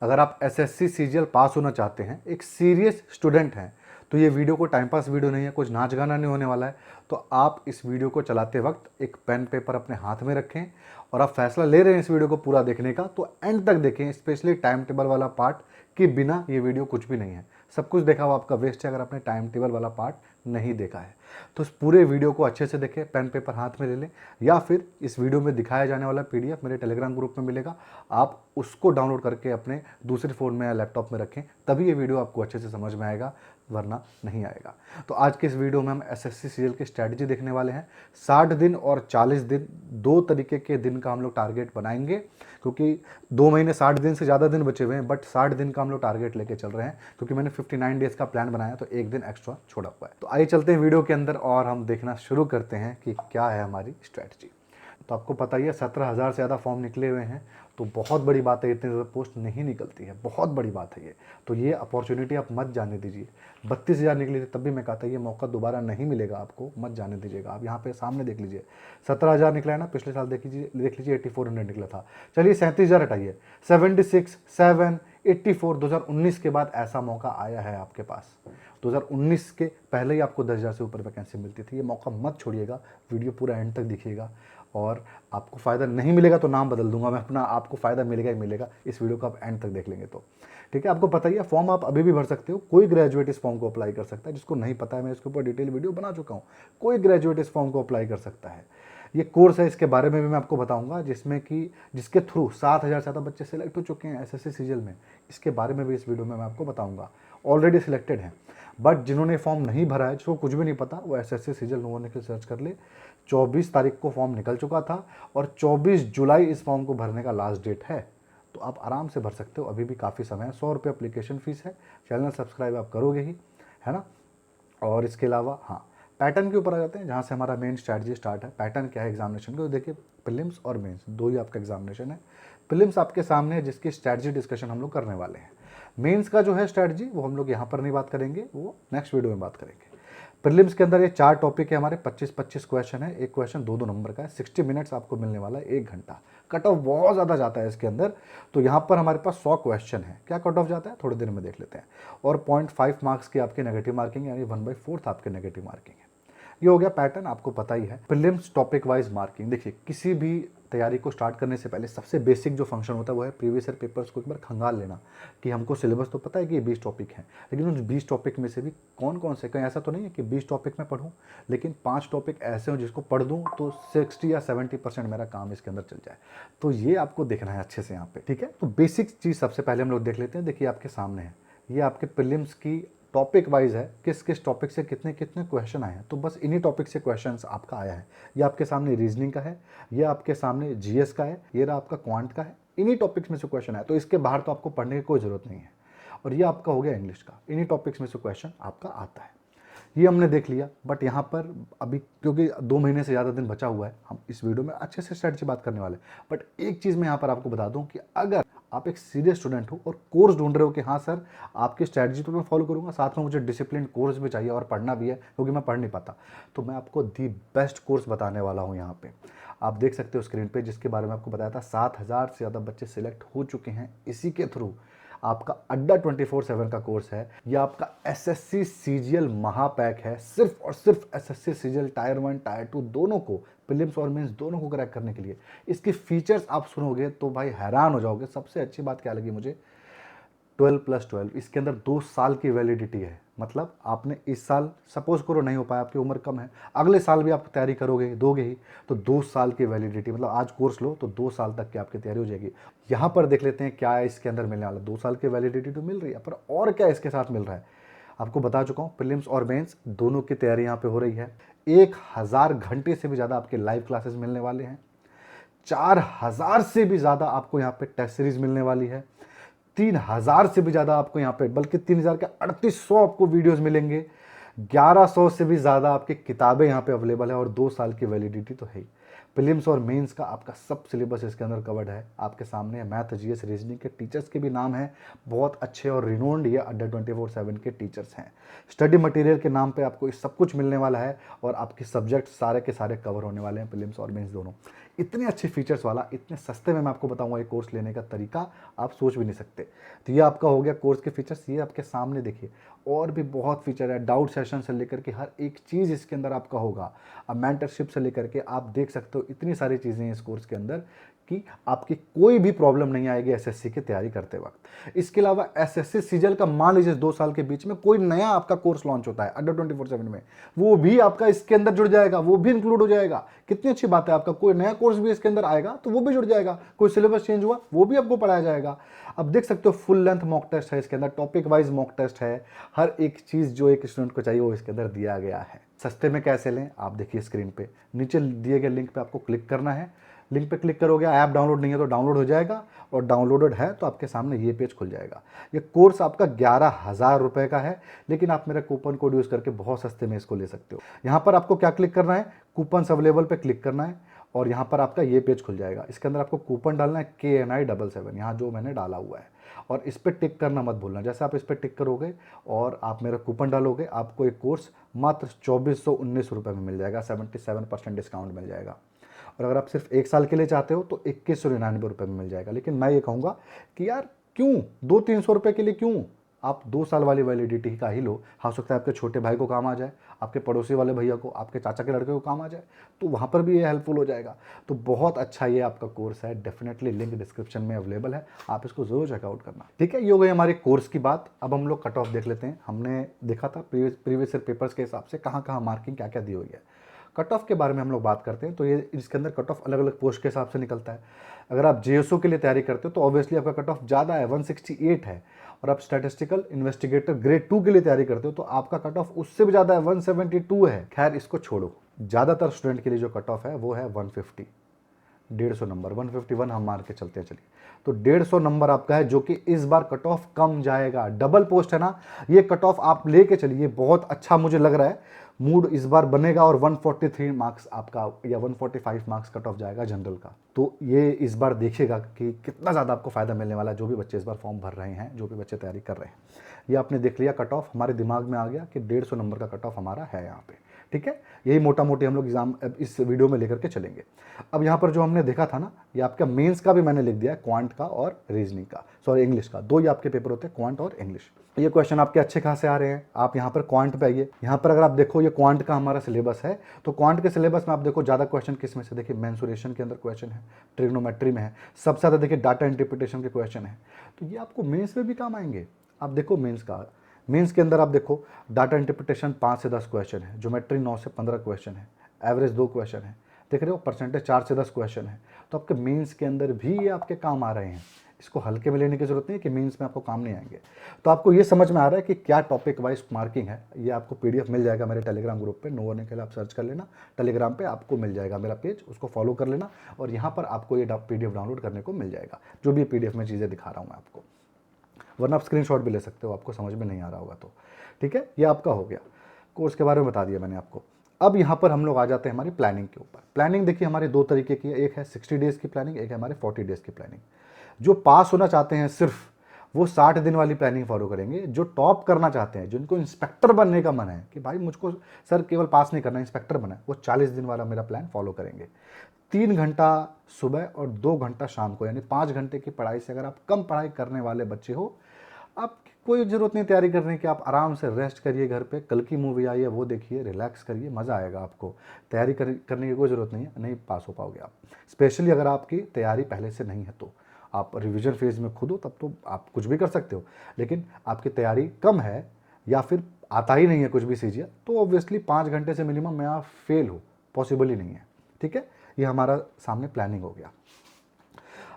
अगर आप SSC CGL पास होना चाहते हैं, एक सीरियस स्टूडेंट हैं, तो ये वीडियो कोई टाइम पास वीडियो नहीं है, कुछ नाच गाना नहीं होने वाला है। तो आप इस वीडियो को चलाते वक्त एक पेन पेपर अपने हाथ में रखें और आप फैसला ले रहे हैं इस वीडियो को पूरा देखने का, तो एंड तक देखें, स्पेशली टाइम टेबल वाला पार्ट के बिना ये वीडियो कुछ भी नहीं है। सब कुछ देखा हुआ आपका वेस्ट है अगर आपने टाइम टेबल वाला पार्ट नहीं देखा है। तो इस पूरे वीडियो को अच्छे से देखें, पेन पेपर हाथ में ले लें, या फिर इस वीडियो में दिखाया जाने वाला पीडीएफ मेरे टेलीग्राम ग्रुप में मिलेगा, आप उसको डाउनलोड करके अपने दूसरे फ़ोन में या लैपटॉप में रखें, तभी ये वीडियो आपको अच्छे से समझ में आएगा, वरना नहीं आएगा। तो आज के इस वीडियो में हम एसएससी सीजीएल की स्ट्रैटेजी देखने वाले हैं। 60 दिन और 40 दिन, दो तरीके के दिन का हम लोग टारगेट बनाएंगे, क्योंकि 2 महीने 60 दिन से ज़्यादा दिन बचे हुए हैं, बट 60 दिन का हम लोग टारगेट लेके चल रहे हैं, क्योंकि मैंने 59 डेज़ का प्लान बनाया, तो एक दिन एक्स्ट्रा छोड़ा हुआ है। तो आइए चलते हैं वीडियो के अंदर और हम देखना शुरू करते हैं कि क्या है हमारी स्ट्रैटेजी। तो आपको पता ही है 17,000 से ज़्यादा फॉर्म निकले हुए हैं, तो बहुत बड़ी बात है, इतनी ज़्यादा पोस्ट नहीं निकलती है, बहुत बड़ी बात है ये। तो ये अपॉर्चुनिटी आप मत जाने दीजिए। 32,000 निकली थी तब भी मैं कहता ये मौका दोबारा नहीं मिलेगा आपको, मत जाने दीजिएगा। आप यहाँ पे सामने देख लीजिए, 17,000 निकला है ना, पिछले साल देख लीजिए 8400 निकला था। चलिए 37,000 हटाइए, 76, 7, 84, 2019 के बाद ऐसा मौका आया है आपके पास। 2019 के पहले ही आपको 10,000 से ऊपर वैकेंसी मिलती थी। ये मौका मत छोड़िएगा, वीडियो पूरा एंड तक देखिएगा, और आपको फ़ायदा नहीं मिलेगा तो नाम बदल दूंगा मैं अपना, आपको फ़ायदा मिलेगा ही मिलेगा इस वीडियो को आप एंड तक देख लेंगे तो। ठीक है, आपको पता ही है फॉर्म आप अभी भी भर सकते हो, कोई ग्रेजुएट इस फॉर्म को अप्लाई कर सकता है। जिसको नहीं पता है, मैं इसके ऊपर डिटेल वीडियो बना चुका हूँ, कोई ग्रेजुएट इस फॉर्म को अप्लाई कर सकता है। ये कोर्स है, इसके बारे में भी मैं आपको बताऊंगा, जिसमें कि जिसके थ्रू 7,000 से ज़्यादा बच्चे सेलेक्ट हो चुके हैं एसएससी सीजीएल में। इसके बारे में भी इस वीडियो में मैं आपको बताऊंगा। ऑलरेडी सिलेक्टेड हैं, बट जिन्होंने फॉर्म नहीं भरा है, जिसको कुछ भी नहीं पता, वो एसएससी सीजीएल नो के सर्च कर ले। 24 तारीख को फॉर्म निकल चुका था और 24 जुलाई इस फॉर्म को भरने का लास्ट डेट है। तो आप आराम से भर सकते हो, अभी भी काफ़ी समय है। 100 रुपये अप्लीकेशन फ़ीस है, चैनल सब्सक्राइब आप करोगे ही, है ना। और इसके अलावा हाँ, पैटर्न के ऊपर आ जाते हैं, जहाँ से हमारा मेन स्ट्रैटेजी स्टार्ट है। पैटर्न क्या है एग्जामिनेशन का, तो देखिए प्रीलिम्स और मेंस दो ही आपका एग्जामिनेशन है। प्रीलिम्स आपके सामने है, जिसकी स्ट्रैटेजी डिस्कशन हम लोग करने वाले हैं। मेंस का जो है स्ट्रैटेजी, वो हम लोग यहाँ पर नहीं बात करेंगे, वो नेक्स्ट वीडियो में बात करेंगे। प्रीलिम्स के अंदर ये 4 टॉपिक है हमारे, 25-25 क्वेश्चन है, एक क्वेश्चन 2-2 नंबर का है, 60 मिनट्स आपको मिलने वाला है, 1 घंटा। कट ऑफ बहुत ज़्यादा जाता है इसके अंदर, तो यहाँ पर हमारे पास 100 क्वेश्चन है। क्या कट ऑफ जाता है थोड़ी देर में देख लेते हैं। और 0.5 मार्क्स की आपकी नेगेटिव मार्किंग, यानी 1/4 आपके नेगेटिव मार्किंग है। ये हो गया पैटर्न, आपको पता ही है। प्रीलिम्स टॉपिक वाइज मार्किंग, देखिए किसी भी तैयारी को स्टार्ट करने से पहले सबसे बेसिक जो फंक्शन होता है वो है प्रीवियस ईयर पेपर्स को एक बार खंगाल लेना, कि हमको सिलेबस तो पता है कि ये 20 टॉपिक हैं, लेकिन उन 20 टॉपिक में से भी कौन कौन से, कहीं ऐसा तो नहीं है कि 20 टॉपिक में पढ़ूँ, लेकिन 5 टॉपिक ऐसे हों जिसको पढ़ दूँ तो 60 या 70% मेरा काम इसके अंदर चल जाए। तो ये आपको देखना है अच्छे से यहाँ पे, ठीक है। तो बेसिक चीज़ सबसे पहले हम लोग देख लेते हैं। देखिए आपके सामने है, ये आपके प्रीलिम्स की टॉपिक वाइज है, किस किस टॉपिक से कितने कितने क्वेश्चन आए हैं। तो बस इन्हीं टॉपिक से क्वेश्चंस आपका आया है। ये आपके सामने रीजनिंग का है, ये आपके सामने जीएस का है, ये रहा आपका क्वांट का है। इन्हीं टॉपिक्स में से क्वेश्चन आया, तो इसके बाहर तो आपको पढ़ने की कोई ज़रूरत नहीं है। और ये आपका हो गया इंग्लिश का, इन्हीं टॉपिक्स में से क्वेश्चन आपका आता है। ये हमने देख लिया, बट यहाँ पर अभी क्योंकि 2 महीने से ज़्यादा दिन बचा हुआ है, हम इस वीडियो में अच्छे से स्ट्रेटजी बात करने वाले हैं। बट एक चीज़ मैं यहाँ पर आपको बता दूँ कि अगर आप एक सीरियस स्टूडेंट हो और कोर्स ढूंढ रहे हो कि हाँ सर आपकी स्ट्रैटेजी तो मैं फॉलो करूँगा, साथ में मुझे डिसिप्लिन कोर्स भी चाहिए और पढ़ना भी है, क्योंकि मैं पढ़ नहीं पाता, तो मैं आपको दी बेस्ट कोर्स बताने वाला हूँ। यहाँ पे आप देख सकते हो स्क्रीन पे, जिसके बारे में आपको बताया था। 7,000 से ज़्यादा बच्चे सिलेक्ट हो चुके हैं इसी के थ्रू। आपका अड्डा 24/7 का कोर्स है। यह आपका एसएससी सीजीएल महापैक है, सिर्फ और सिर्फ एसएससी सीजीएल टायर 1 टायर 2 दोनों को, प्रीलिम्स और मेंस दोनों को क्रैक करने के लिए। इसके फीचर्स आप सुनोगे तो भाई हैरान हो जाओगे। सबसे अच्छी बात क्या लगी मुझे, 12+12, इसके अंदर 2 साल की वैलिडिटी है। मतलब आपने इस साल सपोज करो नहीं हो पाया, आपकी उम्र कम है, अगले साल भी आप तैयारी करोगे, दोगे ही, तो 2 साल की वैलिडिटी, मतलब आज कोर्स लो तो 2 साल तक की आपकी तैयारी हो जाएगी। यहाँ पर देख लेते हैं क्या है इसके अंदर मिलने वाला। 2 साल की वैलिडिटी तो मिल रही है, पर और क्या इसके साथ मिल रहा है आपको बता चुका हूँ। प्रीलिम्स और मेंस दोनों की तैयारी यहाँ पे हो रही है। 1,000 घंटे से भी ज़्यादा आपके लाइव क्लासेस मिलने वाले हैं। 4,000 से भी ज़्यादा आपको यहाँ पे टेस्ट सीरीज मिलने वाली है। 3,000 से भी ज़्यादा आपको यहाँ पे, बल्कि 3,000 के 3,800 आपको वीडियोस मिलेंगे। 1,100 से भी ज़्यादा आपकी किताबें यहाँ पे अवेलेबल है, और 2 साल की वैलिडिटी तो है ही। प्रीलिम्स और मेंस का आपका सब सिलेबस इसके अंदर कवर्ड है। आपके सामने मैथ, जीएस, रीजनिंग के टीचर्स के भी नाम हैं, बहुत अच्छे और रिनोन्ड ये अड्डा 24/7 के टीचर्स हैं। स्टडी मटेरियल के नाम पे आपको सब कुछ मिलने वाला है, और आपके सब्जेक्ट सारे के सारे कवर होने वाले हैं, प्रीलिम्स और मेंस दोनों। इतने अच्छे फीचर्स वाला, इतने सस्ते में मैं आपको बताऊंगा ये कोर्स लेने का तरीका आप सोच भी नहीं सकते। तो ये आपका हो गया कोर्स के फीचर्स, ये आपके सामने देखिए और भी बहुत फीचर है, डाउट सेशन से लेकर के हर एक चीज़ इसके अंदर आपका होगा। अब मेंटरशिप से लेकर के आप देख सकते हो इतनी सारी चीज़ें हैं इस कोर्स के अंदर कि आपकी कोई भी प्रॉब्लम नहीं आएगी एसएससी की तैयारी करते वक्त। इसके अलावा एसएससी सीजीएल का मान लीजिए 2 साल के बीच में कोई नया आपका कोर्स लॉन्च होता है अंडर 24/7 में, वो भी आपका इसके अंदर जुड़ जाएगा, वो भी इंक्लूड हो जाएगा। कितनी अच्छी बात है, आपका कोई नया कोर्स भी इसके अंदर आएगा तो वो भी जुड़ जाएगा, कोई सिलेबस चेंज हुआ वो भी आपको पढ़ाया जाएगा। अब देख सकते हो फुल लेंथ मॉक टेस्ट है इसके अंदर, टॉपिक वाइज मॉक टेस्ट है, हर एक चीज़ जो एक स्टूडेंट को चाहिए वो इसके अंदर दिया गया है। सस्ते में कैसे लें आप देखिए स्क्रीन पे नीचे दिए गए लिंक पे आपको क्लिक करना है। लिंक पे क्लिक करोगे, ऐप डाउनलोड नहीं है तो डाउनलोड हो जाएगा, और डाउनलोडेड है तो आपके सामने ये पेज खुल जाएगा। ये कोर्स आपका 11,000 रुपये का है, लेकिन आप मेरा कूपन कोड यूज़ करके बहुत सस्ते में इसको ले सकते हो। यहाँ पर आपको क्या क्लिक करना है, कूपन्स अवेलेबल पे क्लिक करना है, और यहाँ पर आपका ये पेज खुल जाएगा। इसके अंदर आपको कूपन डालना है KNI77, यहाँ जो मैंने डाला हुआ है, और इस पर टिक करना मत भूलना। जैसे आप इस पर टिक करोगे और आप मेरा कूपन डालोगे, आपको एक कोर्स मात्र 2419 रुपये में मिल जाएगा, 77% डिस्काउंट मिल जाएगा। और अगर आप सिर्फ 1 साल के लिए चाहते हो तो 2199 रुपये में मिल जाएगा। लेकिन मैं ये कहूँगा कि यार क्यों 200-300 रुपये के लिए क्यों, आप 2 साल वाली वैलिडिटी का ही लो। हो सकता है आपके छोटे भाई को काम आ जाए, आपके पड़ोसी वाले भैया को, आपके चाचा के लड़के को काम आ जाए, तो वहाँ पर भी ये हेल्पफुल हो जाएगा। तो बहुत अच्छा ये आपका कोर्स है, डेफिनेटली लिंक डिस्क्रिप्शन में अवेलेबल है, आप इसको ज़रूर चेकआउट करना। ठीक है, ये हो गई हमारे कोर्स की बात। अब हम लोग कट ऑफ देख लेते हैं। हमने देखा था प्रीवियस ईयर पेपर्स के हिसाब से कहाँ कहाँ मार्किंग क्या क्या दी हुई है। कट ऑफ के बारे में हम लोग बात करते हैं तो ये इसके अंदर कट ऑफ अलग अलग पोस्ट के हिसाब से निकलता है। अगर आप JSO के लिए तैयारी करते हो तो ऑब्वियसली आपका कट ऑफ ज़्यादा है, 168 है। और आप स्टैटिस्टिकल इन्वेस्टिगेटर ग्रेड 2 के लिए तैयारी करते हो तो आपका कट ऑफ उससे भी ज़्यादा है, 172 है। खैर इसको छोड़ो, ज़्यादातर स्टूडेंट के लिए जो कट ऑफ है वो है 150, 150 नंबर, 151 हम मार के चलते हैं। चलिए, तो 150 नंबर आपका है, जो कि इस बार कट ऑफ कम जाएगा। डबल पोस्ट है ना, ये कट ऑफ आप लेके चलिए, बहुत अच्छा मुझे लग रहा है। मूड इस बार बनेगा और 143 मार्क्स आपका या 145 मार्क्स कट ऑफ जाएगा जनरल का। तो ये इस बार देखिएगा कि कितना ज़्यादा आपको फ़ायदा मिलने वाला है, जो भी बच्चे इस बार फॉर्म भर रहे हैं, जो भी बच्चे तैयारी कर रहे हैं। ये आपने देख लिया, कट ऑफ हमारे दिमाग में आ गया कि 150 नंबर का कट ऑफ हमारा है यहाँ पे। ठीक है, यही मोटा मोटी हम लोग एग्जाम इस वीडियो में लेकर के चलेंगे। अब यहाँ पर जो हमने देखा था ना, ये आपका मेंस का भी मैंने लिख दिया है, क्वांट का और रीजनिंग का, सॉरी इंग्लिश का। 2 ही आपके पेपर होते हैं, क्वांट और इंग्लिश। ये क्वेश्चन आपके अच्छे खासे आ रहे हैं। आप यहाँ पर क्वांट पे आइए, यहाँ पर अगर आप देखो ये क्वांट का हमारा सिलेबस है, तो क्वांट के सिलेबस में आप देखो ज़्यादा क्वेश्चन किस में से, देखिए मेंसुरेशन के अंदर क्वेश्चन है, ट्रिग्नोमेट्री में है, सबसे ज़्यादा देखिए डाटा इंटरप्रिटेशन के क्वेश्चन है। तो ये आपको मेंस में भी काम आएंगे। आप देखो मेंस का, मेंस के अंदर आप देखो डाटा इंटरप्रिटेशन 5 से 10 क्वेश्चन है, ज्योमेट्री 9 से 15 क्वेश्चन है, एवरेज 2 क्वेश्चन है, देख रहे हो, परसेंटेज 4 से 10 क्वेश्चन है। तो आपके मेंस के अंदर भी ये आपके काम आ रहे हैं। इसको हल्के में लेने की जरूरत नहीं है कि मेंस में आपको काम नहीं आएंगे। तो आपको ये समझ में आ रहा है कि क्या टॉपिक वाइज मार्किंग है। ये आपको PDF मिल जाएगा मेरे टेलीग्राम ग्रुप पे, नो होने के लिए आप सर्च कर लेना, टेलीग्राम पे आपको मिल जाएगा मेरा पेज, उसको फॉलो कर लेना, और यहाँ पर आपको ये PDF डाउनलोड करने को मिल जाएगा, जो भी PDF में चीज़ें दिखा रहा हूँ मैं आपको। वरना आप स्क्रीनशॉट भी ले सकते हो, आपको समझ में नहीं आ रहा होगा तो। ठीक है, ये आपका हो गया, कोर्स के बारे में बता दिया मैंने आपको। अब यहाँ पर हम लोग आ जाते हैं हमारी प्लानिंग के ऊपर। प्लानिंग देखिए हमारे 2 तरीके की है, एक है 60 डेज़ की प्लानिंग, एक है हमारे 40 डेज़ की प्लानिंग। जो पास होना चाहते हैं सिर्फ वो 60 दिन वाली प्लानिंग फॉलो करेंगे। जो टॉप करना चाहते हैं, जिनको इंस्पेक्टर बनने का मन है कि भाई मुझको सर केवल पास नहीं करना, इंस्पेक्टर बनना है, वो 40 दिन वाला मेरा प्लान फॉलो करेंगे। 3 घंटा सुबह और 2 घंटा शाम को, यानी 5 घंटे की पढ़ाई से अगर आप कम पढ़ाई करने वाले बच्चे हो, आपकी कोई ज़रूरत नहीं तैयारी करने की। आप आराम से रेस्ट करिए घर पे, कल की मूवी आई है वो देखिए, रिलैक्स करिए, मज़ा आएगा आपको। तैयारी करने की कोई ज़रूरत नहीं है, नहीं पास हो पाओगे आप। स्पेशली अगर आपकी तैयारी पहले से नहीं है तो आप रिवीजन फेज़ में खुद हो, तब तो आप कुछ भी कर सकते हो। लेकिन आपकी तैयारी कम है या फिर आता ही नहीं है कुछ भी सीजिए, तो ऑब्वियसली 5 घंटे से मिनिमम में आप फेल हो, पॉसिबल ही नहीं है। ठीक है, ये हमारा सामने प्लानिंग हो गया।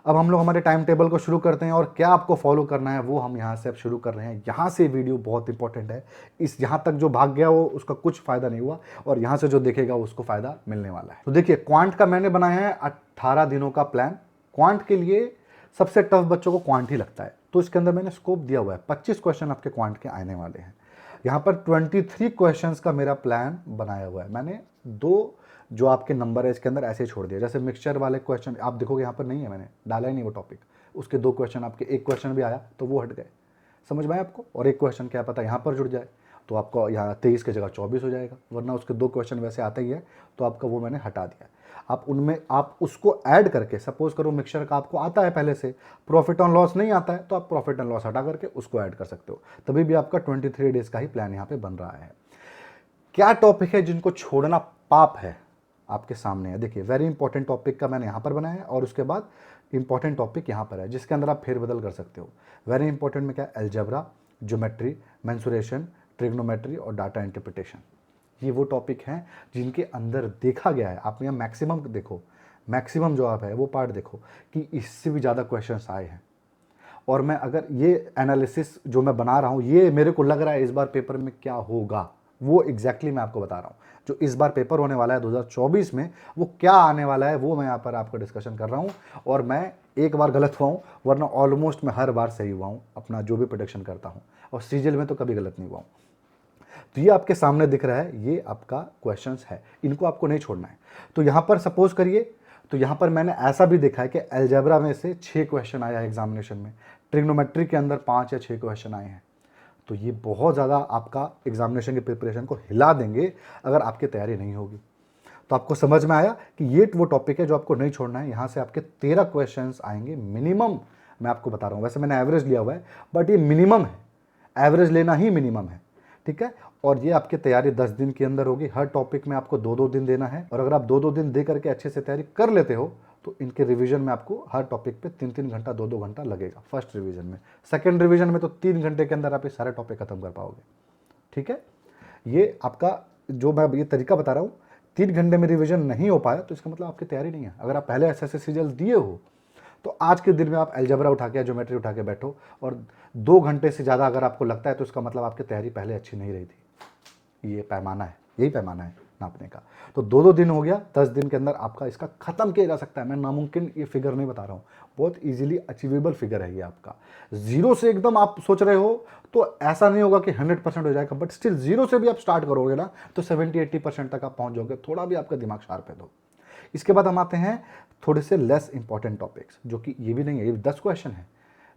अब हम लोग हमारे टाइम टेबल को शुरू करते हैं, और क्या आपको फॉलो करना है वो हम यहाँ से अब शुरू कर रहे हैं। यहाँ से वीडियो बहुत इंपॉर्टेंट है, इस यहाँ तक जो भाग गया वो उसका कुछ फ़ायदा नहीं हुआ, और यहाँ से जो देखेगा उसको फ़ायदा मिलने वाला है। तो देखिए, क्वांट का मैंने बनाया है 18 दिनों का प्लान। क्वांट के लिए सबसे टफ बच्चों को क्वांट ही लगता है, तो इसके अंदर मैंने स्कोप दिया हुआ है। 25 क्वेश्चन आपके क्वांट के आने वाले हैं। यहाँ पर 23 क्वेश्चंस का मेरा प्लान बनाया हुआ है। मैंने 2 जो आपके नंबर है इसके अंदर ऐसे ही छोड़ दिया। जैसे मिक्सचर वाले क्वेश्चन आप देखोगे यहाँ पर नहीं है, मैंने डाला ही नहीं वो टॉपिक। उसके 2 क्वेश्चन आपके, 1 क्वेश्चन भी आया तो वो हट गए, समझ में आया आपको। और 1 क्वेश्चन क्या पता यहाँ पर जुड़ जाए, तो आपको यहाँ 23 की जगह 24 हो जाएगा, वरना उसके 2 क्वेश्चन वैसे आते ही है, तो आपका वो मैंने हटा दिया। आप उनमें आप उसको ऐड करके, सपोज करो मिक्सचर का आपको आता है पहले से, प्रॉफिट ऑन लॉस नहीं आता है, तो आप प्रॉफिट एंड लॉस हटा करके उसको ऐड कर सकते हो, तभी भी आपका 23 डेज का ही प्लान यहाँ पे बन रहा है। क्या टॉपिक है जिनको छोड़ना पाप है, आपके सामने है। देखिए वेरी इंपॉर्टेंट टॉपिक का मैंने यहाँ पर बनाया है, और उसके बाद इंपॉर्टेंट टॉपिक यहाँ पर है जिसके अंदर आप फेरबदल कर सकते हो। वेरी इंपॉर्टेंट में क्या है, अलजेब्रा, ज्योमेट्री, मेंसुरेशन, ट्रिग्नोमेट्री और डाटा इंटरप्रिटेशन। ये वो टॉपिक हैं जिनके अंदर देखा गया है, आप यहाँ मैक्सिमम देखो, मैक्सिमम जो आप है वो पार्ट देखो कि इससे भी ज़्यादा क्वेश्चंस आए हैं। और मैं अगर ये एनालिसिस जो मैं बना रहा हूँ, ये मेरे को लग रहा है इस बार पेपर में क्या होगा, वो एग्जैक्टली मैं आपको बता रहा हूँ। जो इस बार पेपर होने वाला है 2024 में, वो क्या आने वाला है वो मैं यहाँ पर आपको डिस्कशन कर रहा हूँ। और मैं एक बार गलत हुआ हूँ, वरना ऑलमोस्ट मैं हर बार सही हुआ हूँ अपना जो भी प्रोडिक्शन करता हूँ, और सीजीएल में तो कभी गलत नहीं हुआ हूँ। तो ये आपके सामने दिख रहा है, ये आपका क्वेश्चंस है, इनको आपको नहीं छोड़ना है। तो यहाँ पर सपोज करिए, तो यहाँ पर मैंने ऐसा भी देखा है कि अलजेब्रा में से 6 क्वेश्चन आया है एग्जामिनेशन में, ट्रिग्नोमेट्री के अंदर 5 या 6 क्वेश्चन आए हैं। तो ये बहुत ज़्यादा आपका एग्जामिनेशन की प्रिपरेशन को हिला देंगे अगर आपकी तैयारी नहीं होगी। तो आपको समझ में आया कि ये वो टॉपिक है जो आपको नहीं छोड़ना है। यहाँ से आपके 13 क्वेश्चंस आएंगे मिनिमम, मैं आपको बता रहा हूँ। वैसे मैंने एवरेज लिया हुआ है, बट ये मिनिमम है, एवरेज लेना ही मिनिमम है, ठीक है। और ये आपकी तैयारी 10 दिन के अंदर होगी। हर टॉपिक में आपको 2-2 दिन देना है, और अगर आप 2-2 दिन दे करके अच्छे से तैयारी कर लेते हो तो इनके रिवीजन में आपको हर टॉपिक पे 3-3 घंटा 2-2 घंटा लगेगा फर्स्ट रिवीजन में। सेकंड रिवीजन में तो 3 घंटे के अंदर आप ये सारे टॉपिक खत्म कर पाओगे, ठीक है। ये आपका जो मैं ये तरीका बता रहा हूँ, 3 घंटे में रिवीजन नहीं हो पाया तो इसका मतलब आपकी तैयारी नहीं है। अगर आप पहले एसएससी सीजीएल दिए हो तो आज के दिन में आप अलजेब्रा उठा के, ज्योमेट्री उठा के बैठो, और 2 घंटे से ज़्यादा अगर आपको लगता है तो इसका मतलब आपकी तैयारी पहले अच्छी नहीं रही थी। ये पैमाना है, यही पैमाना है नापने का। तो 2-2 दिन हो गया, 10 दिन के अंदर आपका इसका खत्म किया जा सकता है। मैं नामुमकिन ये फिगर नहीं बता रहा हूँ, बहुत इजीली अचीवेबल फिगर है ये आपका। जीरो से एकदम आप सोच रहे हो तो ऐसा नहीं होगा कि 100% हो जाएगा, बट स्टिल जीरो से भी आप स्टार्ट करोगे ना तो 70-80% तक आप पहुंच जाओगे, थोड़ा भी आपका दिमाग शार्प है तो। इसके बाद हम आते हैं थोड़े से लेस इंपॉर्टेंट टॉपिक्स, जो कि ये भी नहीं है, ये 10 क्वेश्चन है,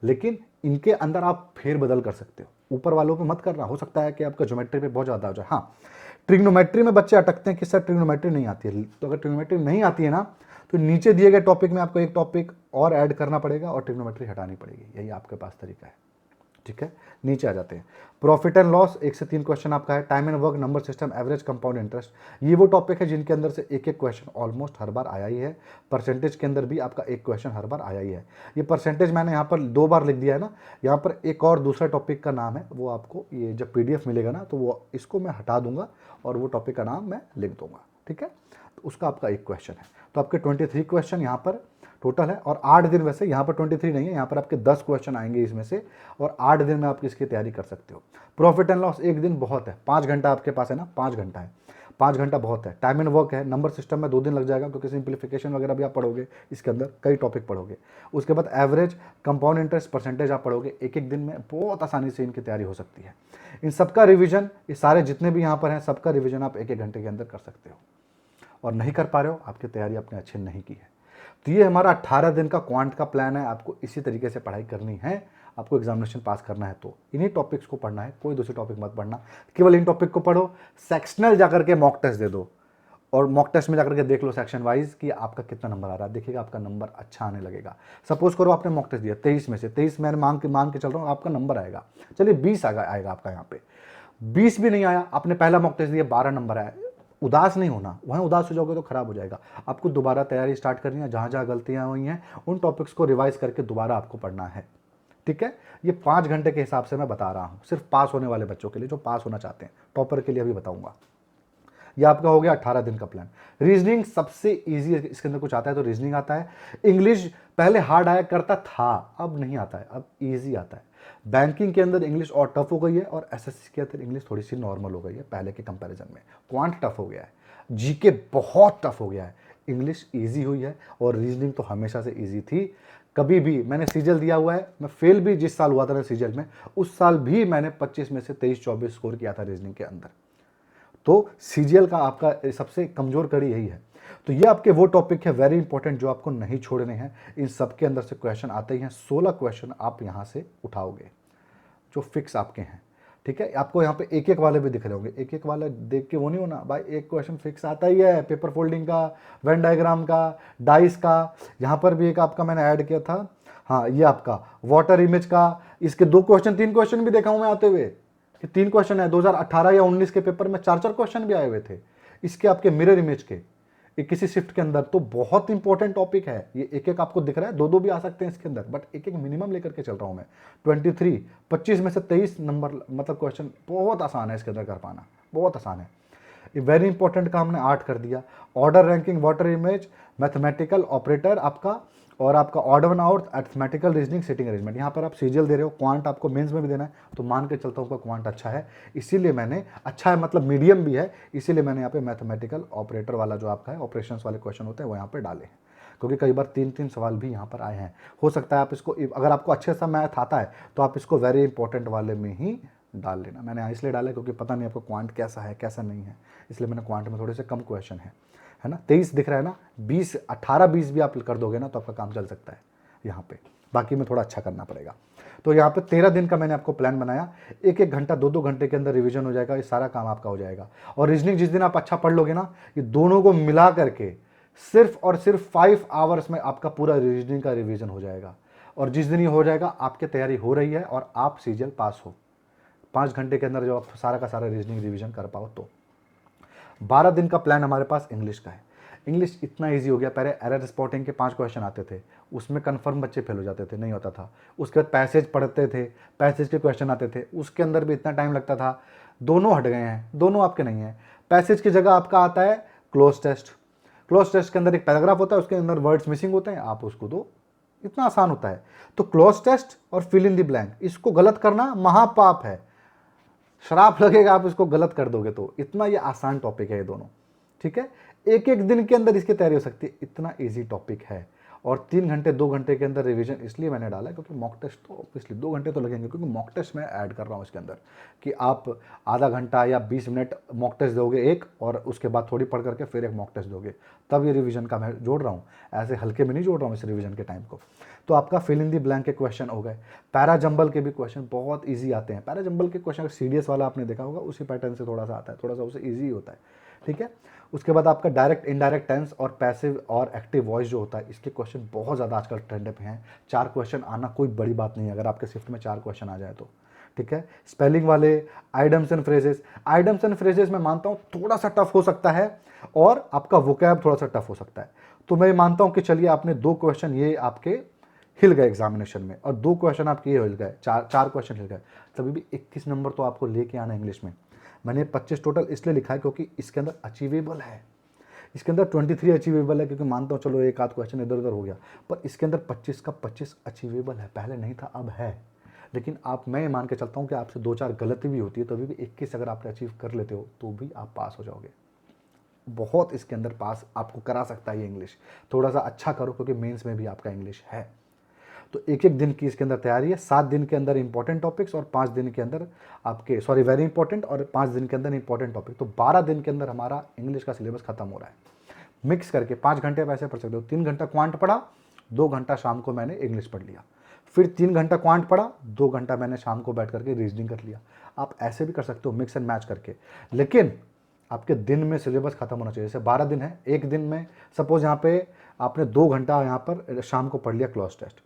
लेकिन इनके अंदर आप फेरबदल कर सकते हो। ऊपर वालों पे मत करना, हो सकता है कि आपका ज्योमेट्री पे बहुत ज़्यादा हो जाए। हाँ, ट्रिग्नोमेट्री में बच्चे अटकते हैं कि सर ट्रिग्नोमेट्री नहीं आती है, तो अगर ट्रिग्नोमेट्री नहीं आती है ना तो नीचे दिए गए टॉपिक में आपको एक टॉपिक और ऐड करना पड़ेगा और ट्रिग्नोमेट्री हटानी पड़ेगी, यही आपके पास तरीका है, ठीक है। नीचे आ जाते हैं, प्रॉफिट एंड लॉस 1 से 3 क्वेश्चन आपका है, time and work, number system, average, compound interest. ये वो टॉपिक है जिनके अंदर से एक क्वेश्चन ऑलमोस्ट हर बार आया ही है। परसेंटेज के अंदर भी आपका एक क्वेश्चन हर बार आया ही है। ये परसेंटेज मैंने यहाँ पर 2 बार लिख दिया है ना, यहाँ पर एक और दूसरा टॉपिक का नाम है, वो आपको ये जब PDF मिलेगा ना तो वो इसको मैं हटा दूंगा और वो टॉपिक का नाम मैं लिख दूंगा, ठीक है। तो उसका आपका एक क्वेश्चन है, तो आपके 23 क्वेश्चन यहाँ पर टोटल है। और 8 दिन, वैसे यहाँ पर 23 नहीं है, यहाँ पर आपके 10 क्वेश्चन आएंगे इसमें से, और 8 दिन में आप इसकी तैयारी कर सकते हो। प्रॉफिट एंड लॉस 1 दिन बहुत है, 5 घंटा आपके पास है ना, 5 घंटा है, 5 घंटा बहुत है। टाइम एंड वर्क है, नंबर सिस्टम में 2 दिन लग जाएगा क्योंकि सिंप्लीफिकेशन वगैरह भी आप पढ़ोगे, इसके अंदर कई टॉपिक पढ़ोगे। उसके बाद एवरेज, कंपाउंड इंटरेस्ट, परसेंटेज आप पढ़ोगे। एक एक दिन में बहुत आसानी से इनकी तैयारी हो सकती है। इन सबका रिविजन, ये सारे जितने भी यहाँ पर हैं सबका रिविजन आप 1-1 घंटे के अंदर कर सकते हो। और नहीं कर पा रहे हो, आपकी तैयारी आपने अच्छी नहीं की है। तो ये हमारा 18 दिन का क्वांट का प्लान है। आपको इसी तरीके से पढ़ाई करनी है, आपको एग्जामिनेशन पास करना है तो इन्हीं टॉपिक्स को पढ़ना है, कोई दूसरे टॉपिक मत पढ़ना, केवल इन टॉपिक को पढ़ो। सेक्शनल जाकर के मॉक टेस्ट दे दो, और मॉक टेस्ट में जाकर के देख लो सेक्शन वाइज कि आपका कितना नंबर आ रहा है, देखिएगा आपका नंबर अच्छा आने लगेगा। सपोज करो आपने मॉक टेस्ट दिया 23 में से, 23 मैंने मांग के चल रहा हूँ, आपका नंबर आएगा, चलिए 20 आएगा आपका, यहाँ पे 20 भी नहीं आया, आपने पहला मॉक टेस्ट दिया 12 नंबर आया, उदास नहीं होना, वहाँ उदास हो जाओगे तो खराब हो जाएगा। आपको दोबारा तैयारी स्टार्ट करनी है, जहाँ जहाँ गलतियाँ हुई हैं उन टॉपिक्स को रिवाइज करके दोबारा आपको पढ़ना है, ठीक है। ये 5 घंटे के हिसाब से मैं बता रहा हूँ, सिर्फ पास होने वाले बच्चों के लिए, जो पास होना चाहते हैं, टॉपर के लिए अभी बताऊंगा। ये आपका हो गया 18 दिन का प्लान। रीजनिंग सबसे इजी है, इसके अंदर कुछ आता है तो रीजनिंग आता है। इंग्लिश पहले हार्ड आया करता था, अब नहीं आता है, अब इजी आता है। बैंकिंग के अंदर इंग्लिश और टफ हो गई है, और एसएससी के अंदर इंग्लिश थोड़ी सी नॉर्मल हो गई है पहले के कंपैरिजन में। क्वांट टफ हो गया है, जीके बहुत टफ हो गया है, इंग्लिश इजी हुई है, और रीजनिंग तो हमेशा से इजी थी। कभी भी मैंने सीजीएल दिया हुआ है, मैं फेल भी जिस साल हुआ था ना सीजीएल में, उस साल भी मैंने 25 में से 23-24 स्कोर किया था रीजनिंग के अंदर। तो सीजीएल का आपका सबसे कमजोर कड़ी यही है। तो ये आपके वो टॉपिक है वेरी इंपॉर्टेंट जो आपको नहीं छोड़ने हैं। इन सब के अंदर से क्वेश्चन आते ही हैं, 16 क्वेश्चन आप यहाँ से उठाओगे जो फिक्स आपके हैं। ठीक है, आपको यहाँ पे एक एक वाले भी दिख रहे होंगे, एक एक वाला देख के वो नहीं होना भाई, एक क्वेश्चन फिक्स आता ही है, पेपर फोल्डिंग का, वेन डायग्राम का, डाइस का। यहाँ पर भी एक आपका मैंने ऐड किया था, हाँ ये आपका वाटर इमेज का, इसके 2 क्वेश्चन 3 क्वेश्चन भी देखा हूँ मैं आते हुए कि 3 क्वेश्चन है। 2018 या 19 के पेपर में 4-4 क्वेश्चन भी आए हुए थे इसके, आपके मिरर इमेज के, एक किसी शिफ्ट के अंदर। तो बहुत इंपॉर्टेंट टॉपिक है ये, एक एक आपको दिख रहा है, 2-2 भी आ सकते हैं इसके अंदर, बट एक एक मिनिमम लेकर के चल रहा हूं मैं। 25 में से 23 नंबर मतलब क्वेश्चन बहुत आसान है इसके अंदर कर पाना, बहुत आसान है। ये वेरी इंपॉर्टेंट का हमने 8 कर दिया। Order ranking, water image, mathematical operator आपका, और आपका order one out, arithmetical reasoning, sitting arrangement. यहाँ पर आप सीजीएल दे रहे हो, क्वांट आपको मेंस में भी देना है, तो मान के चलता हूँ आपका क्वांट अच्छा है, इसीलिए मैंने, अच्छा है मतलब मीडियम भी है, इसीलिए मैंने यहाँ पे मैथमेटिकल ऑपरेटर वाला जो आपका है, ऑपरेशंस वाले क्वेश्चन होते हैं वो यहाँ पे डाले हैं, क्योंकि कई बार 3-3 सवाल भी यहाँ पर आए हैं। हो सकता है आप इसको, अगर आपको अच्छे सा मैथ आता है तो आप इसको वेरी इंपॉर्टेंट वाले में ही डाल लेना। मैंने इसलिए डाला क्योंकि पता नहीं आपको क्वांट कैसा है कैसा नहीं है, इसलिए मैंने क्वांट में थोड़े से कम क्वेश्चन है ना। 23 दिख रहा है ना, 20, 18, 20 भी आप कर दोगे ना तो आपका काम चल सकता है यहाँ पे, बाकी में थोड़ा अच्छा करना पड़ेगा। तो यहाँ पे 13 दिन का मैंने आपको प्लान बनाया, 1-1 घंटा 2-2 घंटे के अंदर रिवीजन हो जाएगा, ये सारा काम आपका हो जाएगा। और रीजनिंग जिस दिन आप अच्छा पढ़ लोगे ना, ये दोनों को मिला करके सिर्फ और सिर्फ 5 आवर्स में आपका पूरा रीजनिंग का रिवीजन हो जाएगा। और जिस दिन ये हो जाएगा, आपकी तैयारी हो रही है और आप सीजीएल पास हो 5 घंटे के अंदर, जो आप सारा का सारा रीजनिंग रिवीजन कर पाओ। तो 12 दिन का प्लान हमारे पास इंग्लिश का है। इंग्लिश इतना इजी हो गया, पहले एरर स्पॉटिंग के 5 क्वेश्चन आते थे, उसमें कन्फर्म बच्चे फेल हो जाते थे, नहीं होता था। उसके बाद पैसेज पढ़ते थे, पैसेज के क्वेश्चन आते थे, उसके अंदर भी इतना टाइम लगता था। दोनों हट गए हैं, दोनों आपके नहीं हैं। पैसेज की जगह आपका आता है क्लोज टेस्ट। क्लोज टेस्ट के अंदर एक पैराग्राफ होता है, उसके अंदर वर्ड्स मिसिंग होते हैं, आप उसको दो, इतना आसान होता है। तो क्लोज टेस्ट और फिल इन द ब्लैंक, इसको गलत करना महापाप है, श्राप लगेगा आप इसको गलत कर दोगे तो। इतना ये आसान टॉपिक है ये दोनों, ठीक है। 1-1 दिन के अंदर इसकी तैयारी हो सकती है, इतना इजी टॉपिक है। और 3 घंटे 2 घंटे के अंदर रिवीजन इसलिए मैंने डाला है क्योंकि मॉक टेस्ट तो ऑब्वियसली 2 घंटे तो लगेंगे, क्योंकि मॉक टेस्ट मैं ऐड कर रहा हूँ इसके अंदर कि आप आधा घंटा या 20 मिनट मॉक टेस्ट दोगे एक, और उसके बाद थोड़ी पढ़ करके फिर एक मॉक टेस्ट दोगे, तब ये रिवीजन का मैं जोड़ रहा हूँ, ऐसे हल्के में नहीं जोड़ रहा हूँ इस रिवीजन के टाइम को। तो आपका फिल इन दी ब्लैंक के क्वेश्चन हो गए। पैरा जंबल के भी क्वेश्चन बहुत ईजी आते हैं। पैरा जंबल के क्वेश्चन सीडीएस वाला आपने देखा होगा, उसी पैटर्न से थोड़ा सा आता है, थोड़ा सा उससे ईजी होता है, ठीक है। उसके बाद आपका डायरेक्ट इनडायरेक्ट टेंस और पैसिव और एक्टिव वॉइस जो होता है, इसके क्वेश्चन बहुत ज़्यादा आजकल ट्रेंड पे हैं। 4 क्वेश्चन आना कोई बड़ी बात नहीं है, अगर आपके शिफ्ट में 4 क्वेश्चन आ जाए तो, ठीक है। स्पेलिंग वाले, idioms and phrases, idioms and phrases मैं मानता हूँ थोड़ा सा टफ हो सकता है, और आपका वोकैब थोड़ा सा टफ हो सकता है। तो मैं मानता हूँ कि चलिए आपने 2 क्वेश्चन ये आपके हिल गए एग्जामिनेशन में, और 2 क्वेश्चन आपके ये हिल गए, 4 क्वेश्चन हिल गए, तभी भी 21 नंबर तो आपको लेके आना इंग्लिश में। मैंने 25 टोटल इसलिए लिखा है क्योंकि इसके अंदर अचीवेबल है, इसके अंदर 23 अचीवेबल है, क्योंकि मानता हूँ चलो एक आध क्वेश्चन इधर उधर हो गया, पर इसके अंदर 25 का 25 अचीवेबल है। पहले नहीं था, अब है। लेकिन आप, मैं मान के चलता हूँ कि आपसे 2-4 गलती भी होती है, तभी भी 21 अगर आपने अचीव कर लेते हो तो भी आप पास हो जाओगे। बहुत इसके अंदर पास आपको करा सकता है ये इंग्लिश। थोड़ा सा अच्छा करो क्योंकि मेंस में भी आपका इंग्लिश है। तो 1-1 दिन की इसके अंदर तैयारी है। 7 दिन के अंदर इंपॉर्टेंट टॉपिक्स, और 5 दिन के अंदर आपके, सॉरी वेरी इंपॉर्टेंट, और 5 दिन के अंदर इंपॉर्टेंट टॉपिक। तो 12 दिन के अंदर हमारा इंग्लिश का सिलेबस खत्म हो रहा है। मिक्स करके 5 घंटे आप ऐसे पढ़ सकते हो। 3 घंटा क्वांट पढ़ा, 2 घंटा शाम को मैंने इंग्लिश पढ़ लिया, फिर 3 घंटा क्वांट पढ़ा, 2 घंटा मैंने शाम को बैठ करके रीजनिंग कर लिया। आप ऐसे भी कर सकते हो, मिक्स एंड मैच करके, लेकिन आपके दिन में सिलेबस खत्म होना चाहिए। जैसे 12 दिन है, एक दिन में सपोज यहाँ पे आपने 2 घंटा यहाँ पर शाम को पढ़ लिया क्लोज टेस्ट,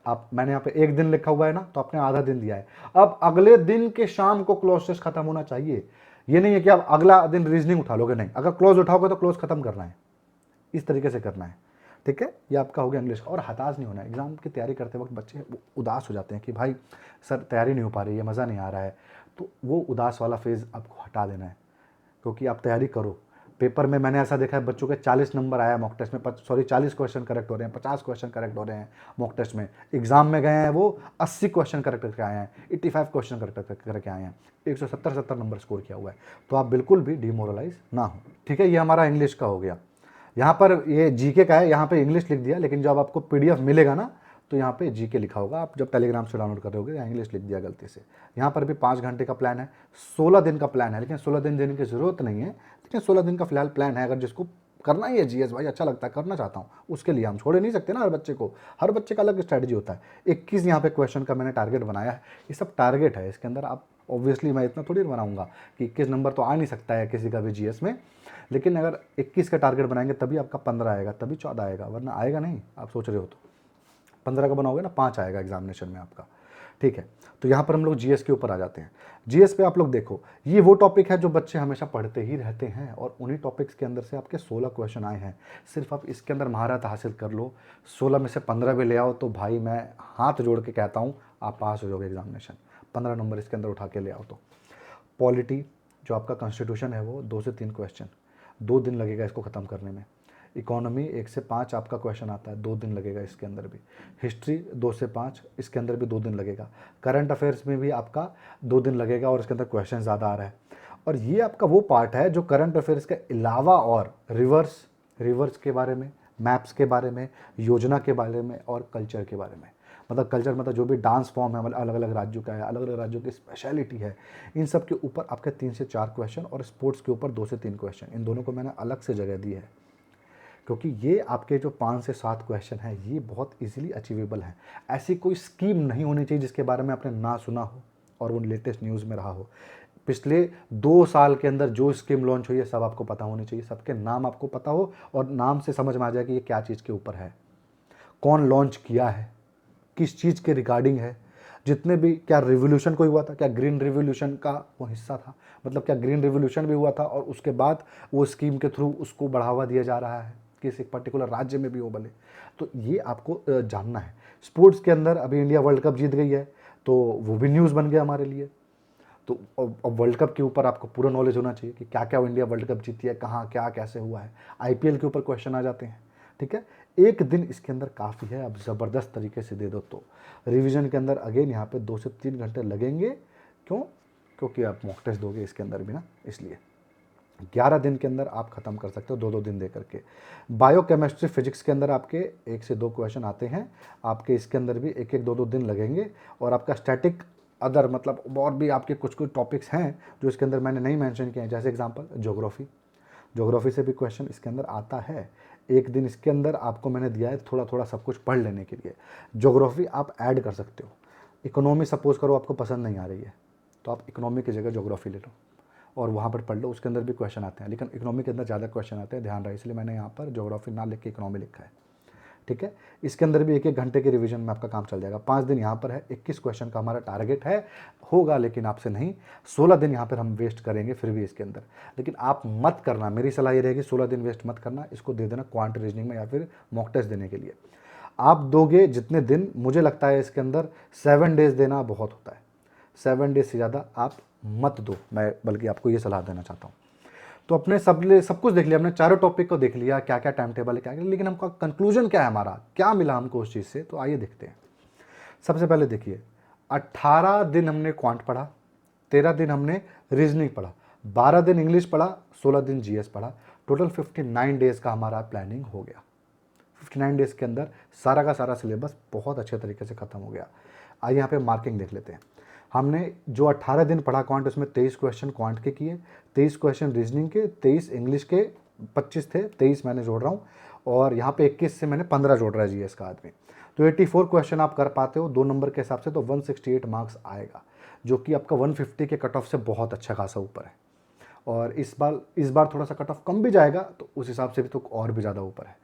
आप, मैंने यहाँ पे एक दिन लिखा हुआ है ना, तो आपने आधा दिन दिया है। अब अगले दिन के शाम को क्लोज टेस्ट खत्म होना चाहिए। ये नहीं है कि आप अगला दिन रीजनिंग उठा लोगे, नहीं, अगर क्लोज उठाओगे तो क्लोज खत्म करना है, इस तरीके से करना है, ठीक है। ये आपका हो गया इंग्लिश। और हताश नहीं होना है। एग्जाम की तैयारी करते वक्त बच्चे उदास हो जाते हैं कि भाई सर तैयारी नहीं हो पा रही है, मज़ा नहीं आ रहा है, तो वो उदास वाला फेज़ आपको हटा देना है, क्योंकि आप तैयारी करो। पेपर में मैंने ऐसा देखा है, बच्चों के 40 नंबर आया मॉक टेस्ट में, 40 क्वेश्चन करेक्ट हो रहे हैं, 50 क्वेश्चन करेक्ट हो रहे हैं मॉक टेस्ट में। एग्जाम में गए हैं वो 80 क्वेश्चन करेक्ट करके आए हैं, 85 क्वेश्चन करेक्ट करके आए हैं, 170 नंबर स्कोर किया हुआ है। तो आप बिल्कुल भी डिमोरलाइज ना हो, ठीक है। ये हमारा इंग्लिश का हो गया। यहाँ पर ये जीके का है, यहाँ पे इंग्लिश लिख दिया, लेकिन जब आपको पीडीएफ मिलेगा ना तो यहाँ पे जीके लिखा होगा, आप जब टेलीग्राम से डाउनलोड कर रहे होगे, यहाँ इंग्लिश लिख दिया गलती से। यहाँ पर भी 5 घंटे का प्लान है, 16 दिन का प्लान है, लेकिन 16 दिन देने की ज़रूरत नहीं है, लेकिन 16 दिन का फिलहाल प्लान है। अगर जिसको करना ही है जीएस भाई, अच्छा लगता है, करना चाहता हूँ, उसके लिए हम छोड़ नहीं सकते ना हर बच्चे को, हर बच्चे का अलग स्ट्रैटेजी होता है। 21 यहाँ पे क्वेश्चन का मैंने टारगेट बनाया है, ये सब टारगेट है, इसके अंदर आप ऑब्वियसली मैं इतना थोड़ी बनाऊंगा कि 21 नंबर तो आ नहीं सकता है किसी का भी जीएस में, लेकिन अगर 21 का टारगेट बनाएंगे तभी आपका 15 आएगा, तभी 14 आएगा, वरना आएगा नहीं। आप सोच रहे हो तो 15 का बनाओगे ना 5 आएगा एग्जामिनेशन में आपका, ठीक है। तो यहाँ पर हम लोग जीएस के ऊपर आ जाते हैं। जीएस पे आप लोग देखो, ये वो टॉपिक है जो बच्चे हमेशा पढ़ते ही रहते हैं और उन्हीं टॉपिक्स के अंदर से आपके 16 क्वेश्चन आए हैं। सिर्फ आप इसके अंदर महारत हासिल कर लो, 16 में से 15 भी ले आओ तो भाई मैं हाथ जोड़ के कहता हूँ आप पास हो जाओगे एग्जामिनेशन। 15 नंबर इसके अंदर उठा के ले आओ तो। पॉलिटी जो आपका कॉन्स्टिट्यूशन है वो 2 से 3 क्वेश्चन, 2 दिन लगेगा इसको ख़त्म करने में। इकोनॉमी 1 से 5 आपका क्वेश्चन आता है, 2 दिन लगेगा इसके अंदर भी। हिस्ट्री 2 से 5, इसके अंदर भी 2 दिन लगेगा। करंट अफेयर्स में भी आपका 2 दिन लगेगा और इसके अंदर क्वेश्चन ज़्यादा आ रहा है। और ये आपका वो पार्ट है जो करंट अफेयर्स के अलावा और रिवर्स के बारे में, मैप्स के बारे में, योजना के बारे में और कल्चर के बारे में। मतलब कल्चर मतलब जो भी डांस फॉर्म है, मतलब अलग अलग राज्यों का है, अलग अलग राज्यों की स्पेशलिटी है, इन सब के ऊपर आपके 3 से 4 क्वेश्चन और स्पोर्ट्स के ऊपर 2 से 3 क्वेश्चन। इन दोनों को मैंने अलग से जगह दी है क्योंकि ये आपके जो 5 से 7 क्वेश्चन हैं ये बहुत इजीली अचीवेबल हैं। ऐसी कोई स्कीम नहीं होनी चाहिए जिसके बारे में आपने ना सुना हो और वो लेटेस्ट न्यूज़ में रहा हो। पिछले 2 साल के अंदर जो स्कीम लॉन्च हुई है सब आपको पता होनी चाहिए, सबके नाम आपको पता हो और नाम से समझ में आ जाए कि ये क्या चीज़ के ऊपर है, कौन लॉन्च किया है, किस चीज़ के रिगार्डिंग है। जितने भी, क्या रिवोल्यूशन कोई हुआ था, क्या ग्रीन रिवोल्यूशन का वो हिस्सा था, मतलब क्या ग्रीन रिवोल्यूशन भी हुआ था और उसके बाद वो स्कीम के थ्रू उसको बढ़ावा दिया जा रहा है किसी एक पर्टिकुलर राज्य में भी हो भले, तो ये आपको जानना है। स्पोर्ट्स के अंदर अभी इंडिया वर्ल्ड कप जीत गई है तो वो भी न्यूज़ बन गया हमारे लिए। तो अब वर्ल्ड कप के ऊपर आपको पूरा नॉलेज होना चाहिए कि क्या क्या इंडिया वर्ल्ड कप जीती है, कहाँ क्या कैसे हुआ है। आईपीएल के ऊपर क्वेश्चन आ जाते हैं, ठीक है। एक दिन इसके अंदर काफ़ी है, अब ज़बरदस्त तरीके से दे दो तो रिवीजन के अंदर अगेन यहाँ पे 2 से 3 घंटे लगेंगे। क्यों? क्योंकि आप मॉक टेस्ट दोगे इसके अंदर भी ना, इसलिए 11 दिन के अंदर आप ख़त्म कर सकते हो 2-2 दिन दे करके। बायो केमिस्ट्री फिजिक्स के अंदर आपके 1 से 2 क्वेश्चन आते हैं, आपके इसके अंदर भी 1-1, 2-2 दिन लगेंगे। और आपका स्टैटिक अदर मतलब और भी आपके कुछ टॉपिक्स हैं जो इसके अंदर मैंने नहीं मेंशन किए हैं, जैसे एग्जांपल ज्योग्राफी से भी क्वेश्चन इसके अंदर आता है। एक दिन इसके अंदर आपको मैंने दिया है थोड़ा थोड़ा सब कुछ पढ़ लेने के लिए। ज्योग्राफी आप ऐड कर सकते हो। इकोनॉमी सपोज करो आपको पसंद नहीं आ रही है तो आप इकोनॉमी की जगह ज्योग्राफी ले लो और वहाँ पर पढ़ लो, उसके अंदर भी क्वेश्चन आते हैं, लेकिन इकोनॉमी के अंदर ज़्यादा क्वेश्चन आते हैं, ध्यान रहे, इसलिए मैंने यहाँ पर ज्योग्राफी ना लिख के इकोनॉमी लिखा है, ठीक है। इसके अंदर भी 1-1 घंटे के रिवीजन में आपका काम चल जाएगा। 5 दिन यहाँ पर है, 21 क्वेश्चन का हमारा टारगेट है, होगा लेकिन आपसे नहीं। 16 दिन यहाँ पर हम वेस्ट करेंगे फिर भी इसके अंदर, लेकिन आप मत करना, मेरी सलाह ये रहेगी 16 दिन वेस्ट मत करना, इसको दे देना क्वांट रीजनिंग में या फिर मॉक टेस्ट देने के लिए। आप दोगे जितने दिन, मुझे लगता है इसके अंदर 7 डेज़ देना बहुत होता है, 7 डेज से ज़्यादा आप मत दो, मैं बल्कि आपको ये सलाह देना चाहता हूँ। तो अपने सब कुछ देख लिया, हमने चारों टॉपिक को देख लिया, क्या क्या टाइम टेबल है क्या क्या, लेकिन हमका कंक्लूजन क्या है, हमारा क्या मिला हमको उस चीज़ से, तो आइए देखते हैं। सबसे पहले देखिए, 18 दिन हमने क्वांट पढ़ा, 13 दिन हमने रीजनिंग पढ़ा, 12 दिन इंग्लिश पढ़ा, 16 दिन जीएस पढ़ा, टोटल 59 डेज़ का हमारा प्लानिंग हो गया। 59 डेज़ के अंदर सारा का सारा सिलेबस बहुत अच्छे तरीके से ख़त्म हो गया। आइए यहाँ पे मार्किंग देख लेते हैं। हमने जो 18 दिन पढ़ा क्वांट, उसमें 23 क्वेश्चन क्वांट के किए, 23 क्वेश्चन रीजनिंग के, 23 इंग्लिश के, 25 थे, 23 मैंने जोड़ रहा हूँ और यहाँ पे 21 से मैंने 15 जोड़ रहा है जीएस का आदमी। तो 84 क्वेश्चन आप कर पाते हो 2 नंबर के हिसाब से, तो 168 मार्क्स आएगा, जो कि आपका 150 के कट ऑफ से बहुत अच्छा खासा ऊपर है। और इस बार थोड़ा सा कट ऑफ कम भी जाएगा तो उस हिसाब से भी तो और भी ज़्यादा ऊपर है।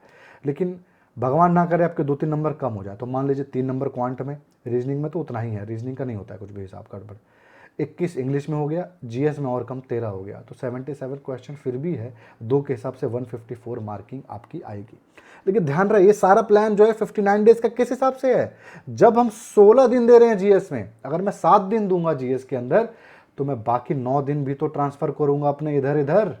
लेकिन भगवान ना करे आपके 2-3 नंबर कम हो जाए, तो मान लीजिए 3 नंबर क्वांट में, रीजनिंग में तो उतना ही है, रीजनिंग का नहीं होता है कुछ भी हिसाब गड़बड़, 21 इंग्लिश में हो गया, जीएस में और कम 13 हो गया, तो 77 क्वेश्चन फिर भी है, 2 के हिसाब से 154 मार्किंग आपकी आएगी। लेकिन ध्यान रहे ये सारा प्लान जो है 59 डेज का किस हिसाब से है, जब हम 16 दिन दे रहे हैं जीएस में, अगर मैं 7 दिन दूंगा जीएस के अंदर तो मैं बाकी 9 दिन भी तो ट्रांसफर करूंगा अपने इधर,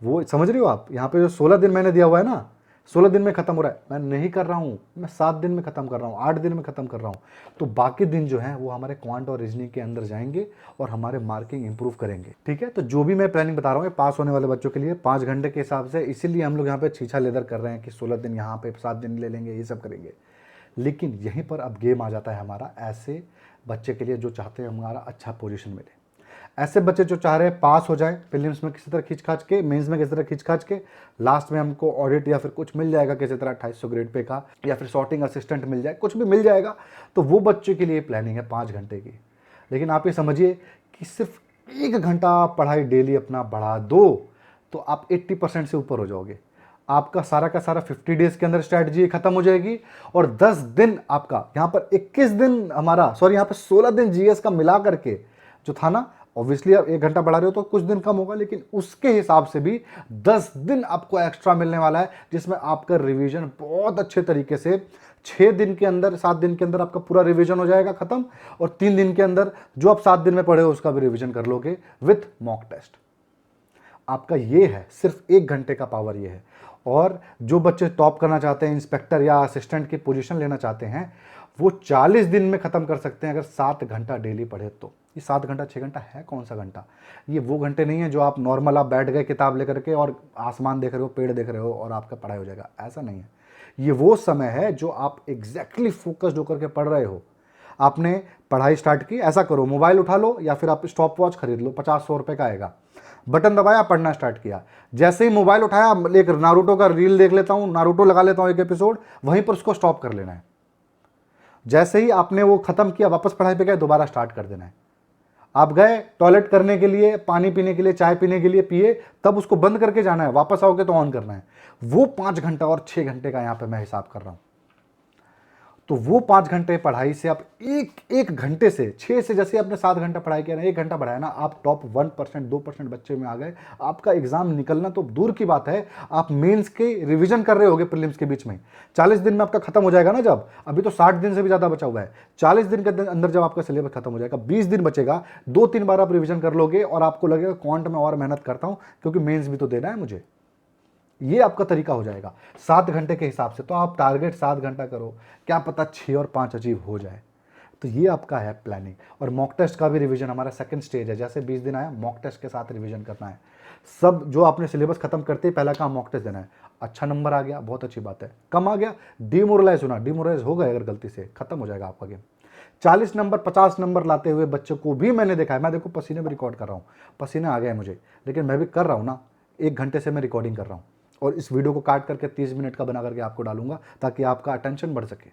वो समझ रही हो आप। यहाँ पे जो 16 दिन मैंने दिया हुआ है ना, 16 दिन में खत्म हो रहा है, मैं नहीं कर रहा हूँ, मैं 7 दिन में खत्म कर रहा हूँ, 8 दिन में खत्म कर रहा हूँ, तो बाकी दिन जो है वो हमारे क्वांट और रीजनिंग के अंदर जाएंगे और हमारे मार्किंग इंप्रूव करेंगे, ठीक है। तो जो भी मैं प्लानिंग बता रहा हूँ पास होने वाले बच्चों के लिए 5 घंटे के हिसाब से, इसीलिए हम लोग यहाँ पे छीछा लेदर कर रहे हैं कि 16 दिन यहाँ पे 7 दिन ले लेंगे, ये सब करेंगे। लेकिन यहीं पर अब गेम आ जाता है हमारा, ऐसे बच्चे के लिए जो चाहते हैं हमारा अच्छा पोजीशन मिले, ऐसे बच्चे जो चाह रहे हैं पास हो जाए प्रीलिम्स में किसी तरह खींच खाच के, मेंस में किसी तरह खींच खाच के, लास्ट में हमको ऑडिट या फिर कुछ मिल जाएगा किसी तरह 2800 ग्रेड पे का, या फिर सॉर्टिंग असिस्टेंट मिल जाए, कुछ भी मिल जाएगा, तो वो बच्चे के लिए प्लानिंग है 5 घंटे की। लेकिन आप ये समझिए कि सिर्फ 1 घंटा आप पढ़ाई डेली अपना बढ़ा दो तो आप 80% से ऊपर हो जाओगे। आपका सारा का सारा 50 डेज के अंदर स्ट्रैटेजी खत्म हो जाएगी और 10 दिन आपका, यहाँ पर 21 दिन हमारा, सॉरी यहाँ पर 16 दिन जीएस का मिला करके जो था ना, ऑब्वियसली आप 1 घंटा बढ़ा रहे हो तो कुछ दिन कम होगा, लेकिन उसके हिसाब से भी 10 दिन आपको एक्स्ट्रा मिलने वाला है, जिसमें आपका रिवीजन बहुत अच्छे तरीके से 6 दिन के अंदर, 7 दिन के अंदर आपका पूरा रिवीजन हो जाएगा खत्म, और 3 दिन के अंदर जो आप 7 दिन में पढ़े हो उसका भी रिवीजन कर लोगे विथ मॉक टेस्ट। आपका ये है, सिर्फ 1 घंटे का पावर ये है। और जो बच्चे टॉप करना चाहते हैं, इंस्पेक्टर या असिस्टेंट की पोजीशन लेना चाहते हैं, वो 40 दिन में ख़त्म कर सकते हैं अगर 7 घंटा डेली पढ़े तो। ये 7 घंटा 6 घंटा है कौन सा घंटा? ये वो घंटे नहीं है जो आप नॉर्मल आप बैठ गए किताब लेकर के और आसमान देख रहे हो, पेड़ देख रहे हो और आपका पढ़ाई हो जाएगा, ऐसा नहीं है। ये वो समय है जो आप एग्जैक्टली फोकस्ड होकर के पढ़ रहे हो। आपने पढ़ाई स्टार्ट की, ऐसा करो, मोबाइल उठा लो या फिर आप स्टॉप वॉच खरीद लो, 50-100 रुपये का आएगा, बटन दबाया, पढ़ना स्टार्ट किया। जैसे ही मोबाइल उठाया, एक नारुतो का रील देख लेता हूं, नारुतो लगा लेता हूं एक एपिसोड, वहीं पर उसको स्टॉप कर लेना है। जैसे ही आपने वो खत्म किया, वापस पढ़ाई पे गए, दोबारा स्टार्ट कर देना है। आप गए टॉयलेट करने के लिए, पानी पीने के लिए, चाय पीने के लिए पिए, तब उसको बंद करके जाना है, वापस आओगे तो ऑन करना है। वो 5 घंटा और 6 घंटे का यहां पर मैं हिसाब कर रहा हूं। तो वो 5 घंटे पढ़ाई से आप एक घंटे से 6 से, जैसे आपने 7 घंटा पढ़ाई किया ना, 1 घंटा बढ़ाया ना, आप टॉप 1%, 2% बच्चे में आ गए। आपका एग्जाम निकलना तो दूर की बात है, आप मेंस के रिवीजन कर रहे होगे प्रीलिम्स के बीच में। 40 दिन में आपका खत्म हो जाएगा ना, जब अभी तो 60 दिन से भी ज्यादा बचा हुआ है। 40 दिन के अंदर जब आपका सिलेबस खत्म हो जाएगा, 20 दिन बचेगा, 2-3 बार आप रिविजन कर लोगे और आपको लगेगा क्वांट में और मेहनत करता हूं क्योंकि मेंस भी तो देना है मुझे। ये आपका तरीका हो जाएगा 7 घंटे के हिसाब से। तो आप टारगेट 7 घंटा करो, क्या पता 6 और 5 अचीव हो जाए। तो ये आपका है प्लानिंग। और मॉक टेस्ट का भी रिवीजन हमारा सेकंड स्टेज है। जैसे 20 दिन आया, मॉक टेस्ट के साथ रिवीजन करना है। सब जो आपने सिलेबस खत्म करते ही पहला काम मॉक टेस्ट देना है। अच्छा नंबर आ गया, बहुत अच्छी बात है। कम आ गया, डिमोरलाइज होना, डिमोरलाइज हो गए अगर गलती से, खत्म हो जाएगा आपका गेम। 40 नंबर 50 नंबर लाते हुए बच्चों को भी मैंने देखा है। मैं देखो पसीने में रिकॉर्ड कर रहा हूँ, पसीने आ गए मुझे, लेकिन मैं भी कर रहा हूँ ना। 1 घंटे से मैं रिकॉर्डिंग कर रहा हूँ और इस वीडियो को काट करके 30 मिनट का बना करके आपको डालूंगा ताकि आपका अटेंशन बढ़ सके।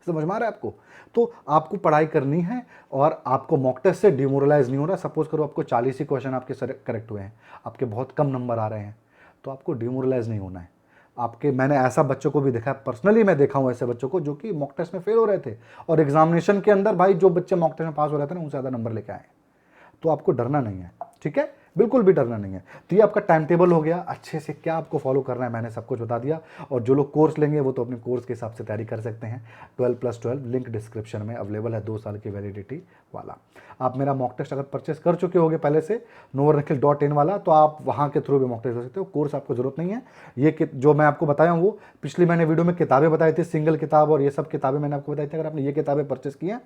समझ में आ रहा है आपको? तो आपको पढ़ाई करनी है और आपको मॉक टेस्ट से डिमोरलाइज नहीं हो रहा। सपोज करो आपको 40 ही क्वेश्चन आपके करेक्ट हुए हैं, आपके बहुत कम नंबर आ रहे हैं, तो आपको डिमोरलाइज नहीं होना है। आपके, मैंने ऐसा बच्चों को भी देखा है, पर्सनली मैं देखा हूँ ऐसे बच्चों को जो कि मॉक टेस्ट में फेल हो रहे थे और एग्जामिनेशन के अंदर भाई जो बच्चे मॉक टेस्ट में पास हो रहे थे ना, उनसे ज़्यादा नंबर लेके आए। तो आपको डरना नहीं है, ठीक है, बिल्कुल भी डरना नहीं है। तो ये आपका टाइम टेबल हो गया। अच्छे से क्या आपको फॉलो करना है मैंने सब कुछ बता दिया। और जो लोग कोर्स लेंगे वो तो अपने कोर्स के हिसाब से तैयारी कर सकते हैं। 12+12 लिंक डिस्क्रिप्शन में अवेलेबल है, 2 साल की वैलिडिटी वाला। आप मेरा मॉक टेस्ट अगर परचेस कर चुके होगे पहले से, noornikhil.in वाला, तो आप वहाँ के थ्रू भी मॉक टेस्ट हो सकते हो। कोर्स आपको जरूरत नहीं है। ये जो मैं आपको बताया हूँ वो पिछली मैंने वीडियो में किताबें बताई थी, सिंगल किताब और ये सब किताबें मैंने आपको बताई थी। अगर आपने ये किताबें परचेस की हैं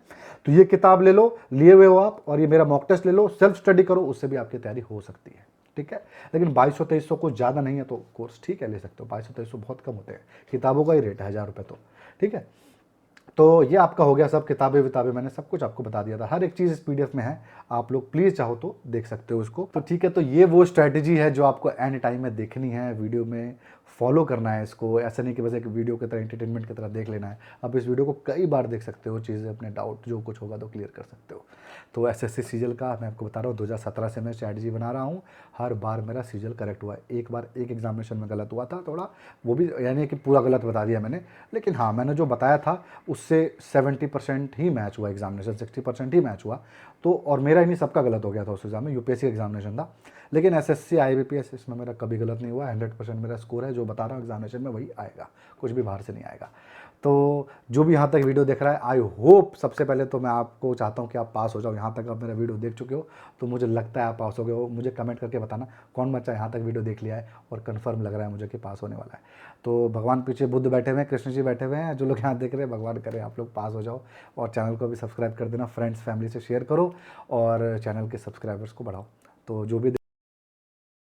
तो ये किताब ले लो, लिए हुए हो आप, और ये मेरा मॉक टेस्ट ले लो, सेल्फ स्टडी करो, उससे भी आपकी तैयारी हो सकती है, ठीक है। लेकिन 2200-2300 कुछ ज़्यादा नहीं है तो कोर्स ठीक है, ले सकते हो। 2200-2300 बहुत कम होते हैं, किताबों का ही रेट है 1000 रुपये, तो ठीक है। तो ये आपका हो गया सब, किताबें विताबें मैंने सब कुछ आपको बता दिया था। हर एक चीज़ इस पीडीएफ में है, आप लोग प्लीज़ चाहो तो देख सकते हो इसको। तो ठीक है, तो ये वो स्ट्रैटेजी है जो आपको एंड टाइम में देखनी है, वीडियो में फॉलो करना है इसको। ऐसा नहीं कि बस एक वीडियो की तरह, एंटरटेनमेंट की तरह देख लेना है। आप इस वीडियो को कई बार देख सकते हो, चीज़ें, अपने डाउट जो कुछ होगा तो क्लियर कर सकते हो। तो एसएससी सीजल का मैं आपको बता रहा हूँ, 2017 से मैं स्ट्रैटेजी बना रहा हूँ। हर बार मेरा सीजल करेक्ट हुआ है। एक बार एक एग्जामिनेशन में गलत हुआ था थोड़ा, वो भी यानी कि पूरा गलत बता दिया मैंने, लेकिन हाँ मैंने जो बताया था उससे 70% ही मैच हुआ एग्जामिनेशन, 60% ही मैच हुआ। तो और मेरा ही नहीं, सबका गलत हो गया था उस एग्जाम में। यूपीएससी एग्जामिनेशन था, लेकिन एसएससी आईबीपीएस इसमें मेरा कभी गलत नहीं हुआ। 100% मेरा स्कोर है, जो बता रहा हूँ एग्जामिनेशन में वही आएगा, कुछ भी बाहर से नहीं आएगा। तो जो भी यहाँ तक वीडियो देख रहा है, आई होप, सबसे पहले तो मैं आपको चाहता हूँ कि आप पास हो जाओ। यहाँ तक आप मेरा वीडियो देख चुके हो तो मुझे लगता है आप पास हो गए हो। मुझे कमेंट करके बताना कौन बच्चा यहाँ तक वीडियो देख लिया है और कंफर्म लग रहा है मुझे कि पास होने वाला है। तो भगवान पीछे बुद्ध बैठे हुए हैं, कृष्ण जी बैठे हुए हैं, जो लोग यहाँ देख रहे हैं, भगवान करे आप लोग पास हो जाओ। और चैनल को भी सब्सक्राइब कर देना, फ्रेंड्स फैमिली से शेयर करो और चैनल के सब्सक्राइबर्स को बढ़ाओ। तो जो भी